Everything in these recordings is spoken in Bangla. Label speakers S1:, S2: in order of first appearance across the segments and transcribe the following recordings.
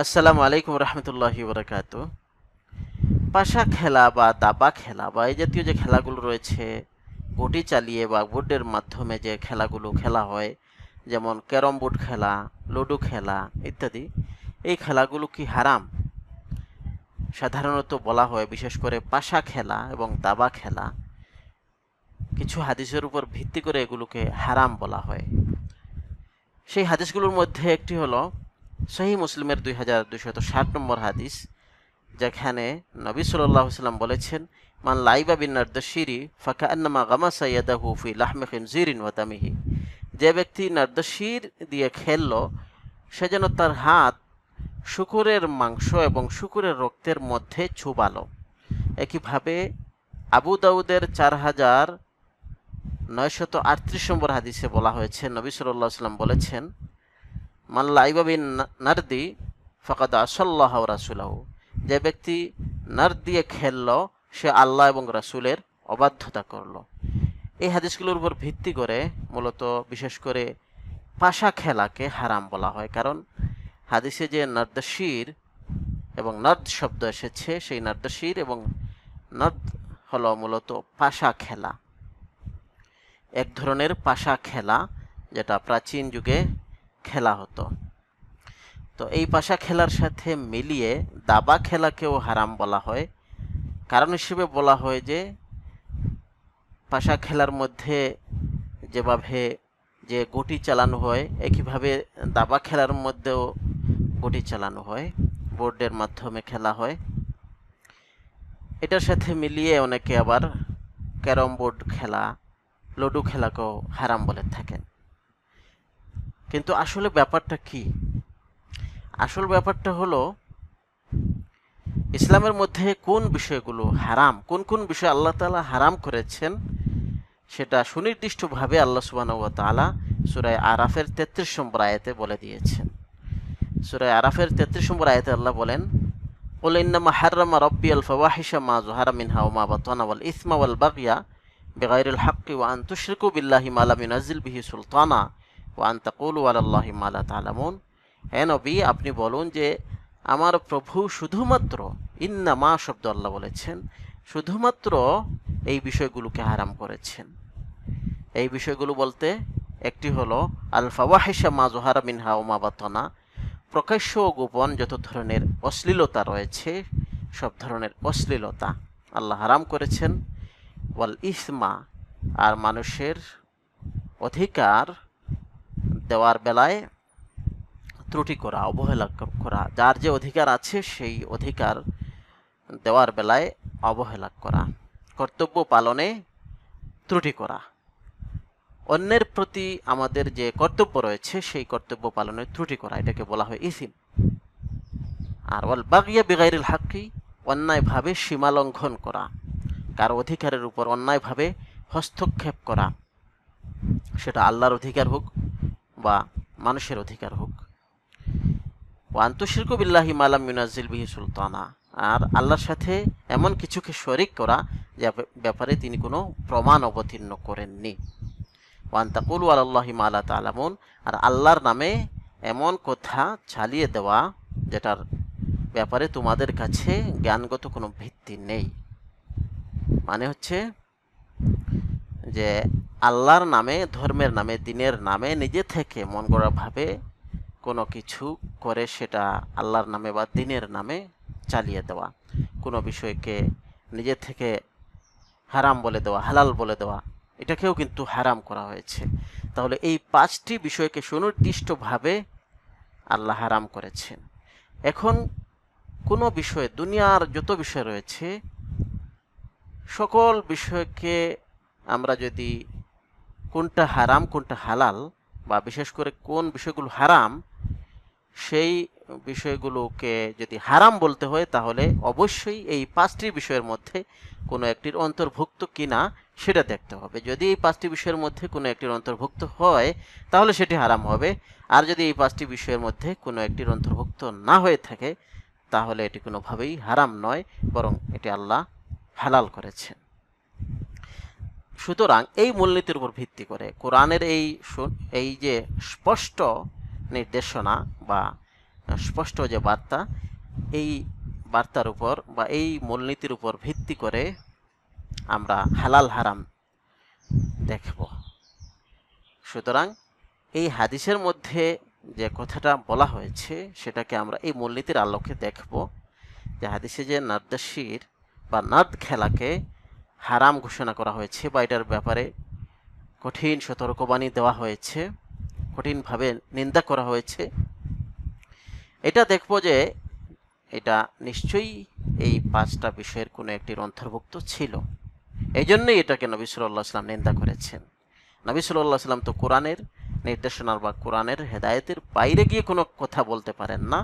S1: আসসালামু আলাইকুম রহমতুল্লাহি বরকাতু। পাশা খেলা বা দাবা খেলা বা এই জাতীয় যে খেলাগুলো রয়েছে, গুটি চালিয়ে বা বোর্ডের মাধ্যমে যে খেলাগুলো খেলা হয়, যেমন ক্যারম বোর্ড খেলা, লুডো খেলা ইত্যাদি, এই খেলাগুলো কি হারাম? সাধারণত বলা হয়, বিশেষ করে পাশা খেলা এবং দাবা খেলা কিছু হাদিসের উপর ভিত্তি করে এগুলোকে হারাম বলা হয়। সেই হাদিসগুলোর মধ্যে একটি হলো সহিহ মুসলিমের 2260 নম্বর হাদিস, যেখানে নবী সাল্লাল্লাহু আলাইহি ওয়াসাল্লাম বলেছেন, মান লাইবা বিন নারদাশিরি ফাকান্নামা গামাসা ইয়াদাহু ফি লাহমি খিনজিরিন ওয়া দামিহি। যে ব্যক্তি নারদাশির দিয়ে খেললো, সে যেন তার হাত শূকরের মাংস এবং শূকরের রক্তের মধ্যে ছুবালো। একইভাবে আবু দাউদের 4938 নম্বর হাদিসে বলা হয়েছে, নবী সাল্লাল্লাহু আলাইহি ওয়াসাল্লাম বলেছেন, মান লাইবা বিন নারদি ফাকাদ আসাল্লাহ ওয়া রাসূলাহু। যে ব্যক্তি নার্দ দিয়ে খেলল, সে আল্লাহ এবং রাসূলের অবাধ্যতা করল। এই হাদিসগুলোর উপর ভিত্তি করে মূলত বিশেষ করে পাশা খেলাকে হারাম বলা হয়, কারণ হাদিসে যে নার্দশির এবং নার্দ শব্দ এসেছে, সেই নার্দশির এবং নার্দ হলো মূলত পাশা খেলা, এক ধরনের পাশা খেলা যেটা প্রাচীন যুগে খেলা হতো। তো এই পাশা খেলার সাথে মিলিয়ে দাবা খেলাকেও হারাম বলা হয়। কারণ হিসেবে বলা হয় যে পাশা খেলার মধ্যে যেভাবে যে গুটি চালানো হয়, একইভাবে দাবা খেলার মধ্যেও গুটি চালানো হয়, বোর্ডের মাধ্যমে খেলা হয়। এটার সাথে মিলিয়ে অনেকে আবার ক্যারম বোর্ড খেলা, লুডো খেলাকেও হারাম বলে থাকেন। কিন্তু আসলে ব্যাপারটা কি? আসল ব্যাপারটা হলো, ইসলামের মধ্যে কোন বিষয়গুলো হারাম, কোন কোন বিষয় আল্লাহ তাআলা হারাম করেছেন, সেটা সুনির্দিষ্টভাবে আল্লাহ সুবহানাহু ওয়া তাআলা সূরা আরাফের 33 নম্বর আয়াতে বলে দিয়েছেন। সূরা আরাফের 33 নম্বর আয়াতে আল্লাহ বলেন, কুল ইন্নামা হাররামা রাব্বিয়াল ফাওয়াহিশা মা যুহারা মিনহা ওয়া মা বাতানা ওয়াল ইসমা ওয়াল বাগয়া বিগাইরিল হাক্কি ওয়া আন তুশরিকু বিল্লাহি মা লাম ইউনাজ্জিল বিহি সুলতানা ওয়া আন তাকুলু আলাল্লাহি মা লা তা'লামুন। হে নবী, আপনি বলুন যে আমার প্রভু শুধুমাত্র, ইন্নামা শব্দ আল্লাহ বলেছেন, শুধুমাত্র এই বিষয়গুলোকে হারাম করেছেন। এই বিষয়গুলো বলতে একটি হলো আল ফাওয়াহিশা মা যুহারা মিনহা ওয়া মা বাতানা, প্রকাশ্য ও গোপন যত ধরনের অশ্লীলতা রয়েছে, সব ধরনের অশ্লীলতা আল্লাহ হারাম করেছেন। ওয়াল ইসমা, আর মানুষের অধিকার দেওয়ার বেলায় ত্রুটি করা, অবহেলা করা, যার যে অধিকার আছে সেই অধিকার দেওয়ার বেলায় অবহেলা করা, কর্তব্য পালনে ত্রুটি করা, অন্যের প্রতি আমাদের যে কর্তব্য রয়েছে সেই কর্তব্য পালনে ত্রুটি করা, এটাকে বলা হয় ইসিম। আর ওয়াল বাগিয়া বিগাইরিল হাক্কি, অন্যায়ভাবে সীমা লঙ্ঘন করা, কারো অধিকারের উপর অন্যায়ভাবে হস্তক্ষেপ করা, সেটা আল্লাহর অধিকার হোক বা মানুষের অধিকার হোক। ওয়া আন তুশরিকু বিল্লাহি মা লাম ইউনাজ্জিল বিহি সুলতানা, আর আল্লাহর সাথে এমন কিছুকে শরীক করা যে ব্যাপারে তিনি কোনো প্রমাণ অবতীর্ণ করেননি। ওয়া আন তাকুলু আলাল্লাহি মা লা তা'লামুন, আর আল্লাহর নামে এমন কথা চালিয়ে দেওয়া যেটার ব্যাপারে তোমাদের কাছে জ্ঞানগত কোনো ভিত্তি নেই। মানে হচ্ছে যে আল্লাহর নামে, ধর্মের নামে, দ্বীনের নামে নিজে থেকে মন গড়াভাবে কোনো কিছু করে সেটা আল্লাহর নামে বা দ্বীনের নামে চালিয়ে দেওয়া, কোনো বিষয়কে নিজে থেকে হারাম বলে দেওয়া, হালাল বলে দেওয়া, এটাকেও কিন্তু হারাম করা হয়েছে। তাহলে এই 5টি বিষয়কে সুনির্দিষ্টভাবে আল্লাহ হারাম করেছেন। এখন কোনো বিষয়, দুনিয়ার যত বিষয় রয়েছে, সকল বিষয়কে আমরা যদি কোনটা হারাম কোনটা হালাল, বা বিশেষ করে কোন বিষয়গুলো হারাম, সেই বিষয়গুলোকে যদি হারাম বলতে হয়, তাহলে অবশ্যই এই 5টি বিষয়ের মধ্যে কোনো একটির অন্তর্ভুক্ত কিনা সেটা দেখতে হবে। যদি এই 5টি বিষয়ের মধ্যে কোনো একটির অন্তর্ভুক্ত হয়, তাহলে সেটি হারাম হবে। আর যদি এই 5টি বিষয়ের মধ্যে কোনো একটির অন্তর্ভুক্ত না হয়ে থাকে, তাহলে এটি কোনোভাবেই হারাম নয়, বরং এটি আল্লাহ হালাল করেছেন। সুতরাং এই মূলনীতির উপর ভিত্তি করে কোরআনের এই যে স্পষ্ট নির্দেশনা বা স্পষ্ট যে বার্তা, এই বার্তার উপর বা এই মূলনীতির উপর ভিত্তি করে আমরা হালাল হারাম দেখব। সুতরাং এই হাদিসের মধ্যে যে কথাটা বলা হয়েছে সেটাকে আমরা এই মূলনীতির আলোকে দেখব, যে হাদিসে যে নার্দাশির বা নাদ খেলাকে হারাম ঘোষণা করা হয়েছে বা এটার ব্যাপারে কঠিন সতর্কবাণী দেওয়া হয়েছে, কঠিনভাবে নিন্দা করা হয়েছে, এটা দেখব যে এটা নিশ্চয়ই এই 5টা বিষয়ের কোনো একটির অন্তর্ভুক্ত ছিল। এই জন্যই এটাকে নবী সাল্লাল্লাহু আলাইহি ওয়াসাল্লাম নিন্দা করেছেন। নবী সাল্লাল্লাহু আলাইহি ওয়াসাল্লাম তো কোরআনের নির্দেশনার বা কোরআনের হেদায়েতের বাইরে গিয়ে কোনো কথা বলতে পারেন না।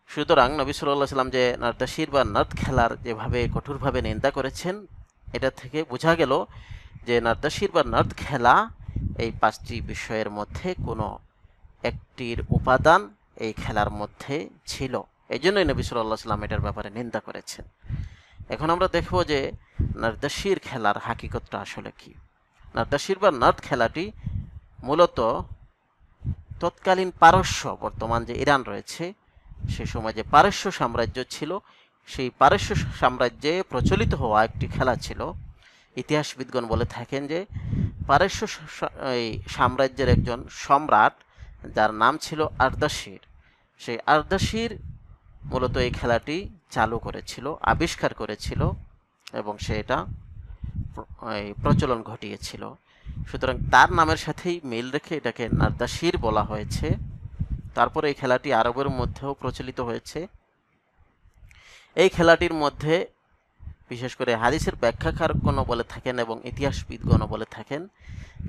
S1: সুতরাং নবী সাল্লাল্লাহু আলাইহি ওয়াসাল্লাম যে নার্দাশির বা নাদ খেলার যেভাবে কঠোরভাবে নিন্দা করেছেন, এটা থেকে বোঝা গেল যে নার্দাশির বা নাদ খেলা এই 5টি বিষয়ের মধ্যে কোনো একটির উপাদান এই খেলার মধ্যে ছিল। এই জন্যই নবী সাল্লাল্লাহু আলাইহি ওয়াসাল্লাম এটার ব্যাপারে নিন্দা করেছেন। এখন আমরা দেখব যে নার্দাশির খেলার হাকিকতটা আসলে কি। নার্দাশির বা নাদ খেলাটি মূলত তৎকালীন পারস্য, বর্তমান যে ইরান রয়েছে, সে সময় যে পারস্য সাম্রাজ্য ছিল, সেই পারস্য সাম্রাজ্যে প্রচলিত হওয়া একটি খেলা ছিল। ইতিহাসবিদগণ বলে থাকেন যে পারস্য এই সাম্রাজ্যের একজন সম্রাট, যার নাম ছিল আরদাশির, সেই আরদাশির মূলত এই খেলাটি চালু করেছিল, আবিষ্কার করেছিল এবং সে এটা প্রচলন ঘটিয়েছিল। সুতরাং তার নামের সাথেই মিল রেখে এটাকে নার্দাশির বলা হয়েছে। তারপরে এই খেলাটি আরবের মধ্যেও প্রচলিত হয়েছে। এই খেলাটির মধ্যে বিশেষ করে হাদিসের ব্যাখ্যাকারগণ বলে থাকেন এবং ইতিহাসবিদগণ বলে থাকেন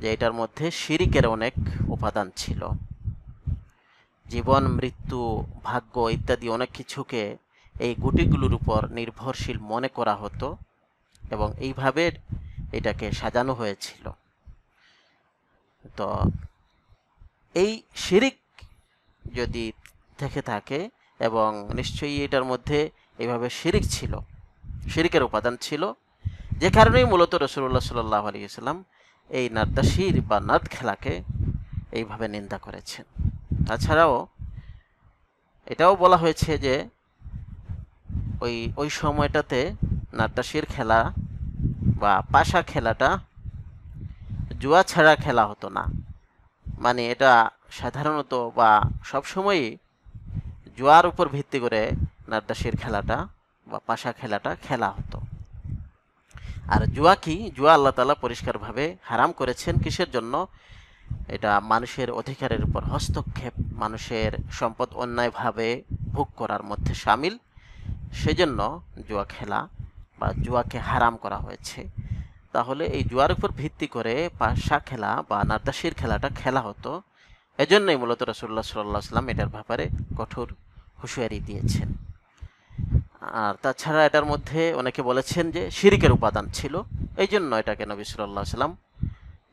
S1: যে এটার মধ্যে শিরিকের অনেক উপাদান ছিল। জীবন, মৃত্যু, ভাগ্য ইত্যাদি অনেক কিছুকে এই গুটিগুলোর উপর নির্ভরশীল মনে করা হতো এবং এইভাবে এটাকে সাজানো হয়েছিল। তো এই শিরিক যদি থেকে থাকে, এবং নিশ্চয়ই এটার মধ্যে এইভাবে শিরিক ছিল, শিরিকের উপাদান ছিল, যে কারণেই মূলত রাসূলুল্লাহ সাল্লাল্লাহু আলাইহি ওয়াসাল্লাম এই নার্দাশির বা নাদ খেলাকে এইভাবে নিন্দা করেছেন। তাছাড়াও এটাও বলা হয়েছে যে ওই সময়টাতে নার্দাশির খেলা বা পাশা খেলাটা জুয়া ছাড়া খেলা হতো না। মানে এটা সাধারণত বা সবসময়ই জুয়ার উপর ভিত্তি করে নার্দাশির খেলাটা বা পাশা খেলাটা খেলা হতো। আর জুয়া কি? জুয়া আল্লাহ তাআলা পরিষ্কারভাবে হারাম করেছেন। কিসের জন্য? এটা মানুষের অধিকারের উপর হস্তক্ষেপ, মানুষের সম্পদ অন্যায়ভাবে ভোগ করার মধ্যে শামিল। সেজন্য জুয়া খেলা বা জুয়াকে হারাম করা হয়েছে। তাহলে এই জুয়ার উপর ভিত্তি করে পাশা খেলা বা নার্দাশির খেলাটা খেলা হতো। এজন্যই মূলত রাসূলুল্লাহ সাল্লাল্লাহু আলাইহি ওয়াসাল্লাম এটার ব্যাপারে কঠোর হুঁশিয়ারি দিয়েছেন। আর তাছাড়া এটার মধ্যে অনেকে বলেছেন যে শিরিকের উপাদান ছিল, এই জন্য এটাকে নবী সাল্লাল্লাহু আলাইহি ওয়াসাল্লাম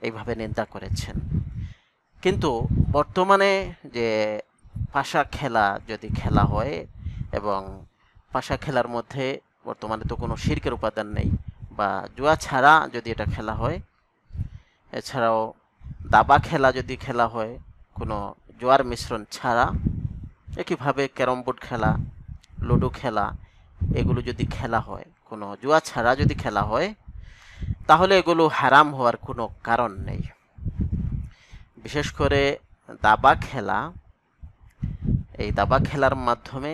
S1: এইভাবে নিন্দা করেছেন। কিন্তু বর্তমানে যে পাশা খেলা যদি খেলা হয়, এবং পাশা খেলার মধ্যে বর্তমানে তো কোনো শিরকের উপাদান নেই, বা জুয়া ছাড়া যদি এটা খেলা হয়, এছাড়াও দাবা খেলা যদি খেলা হয় কোনো জুয়ার মিশ্রণ ছাড়া, একইভাবে ক্যারম বোর্ড খেলা, লুডো খেলা, এগুলো যদি খেলা হয় কোনো জুয়া ছাড়া যদি খেলা হয়, তাহলে এগুলো হারাম হওয়ার কোনো কারণ নেই। বিশেষ করে দাবা খেলা, এই দাবা খেলার মাধ্যমে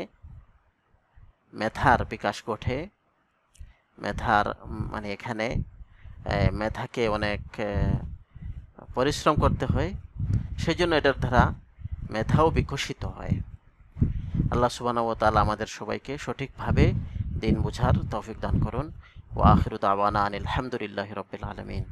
S1: মেধার বিকাশ ঘটে। মেধার মানে এখানে মেধাকে অনেক পরিশ্রম করতে হয়, সেজন্য এটার দ্বারা মেধাও বিকশিত হয়। আল্লাহ সুবহানাহু ওয়া তাআলা আমাদের সবাইকে সঠিকভাবে দিন বুঝার তৌফিক দান করুন। ওয়া আখিরু দাওয়ানা আনিল হামদুলিল্লাহি রাব্বিল আলামিন।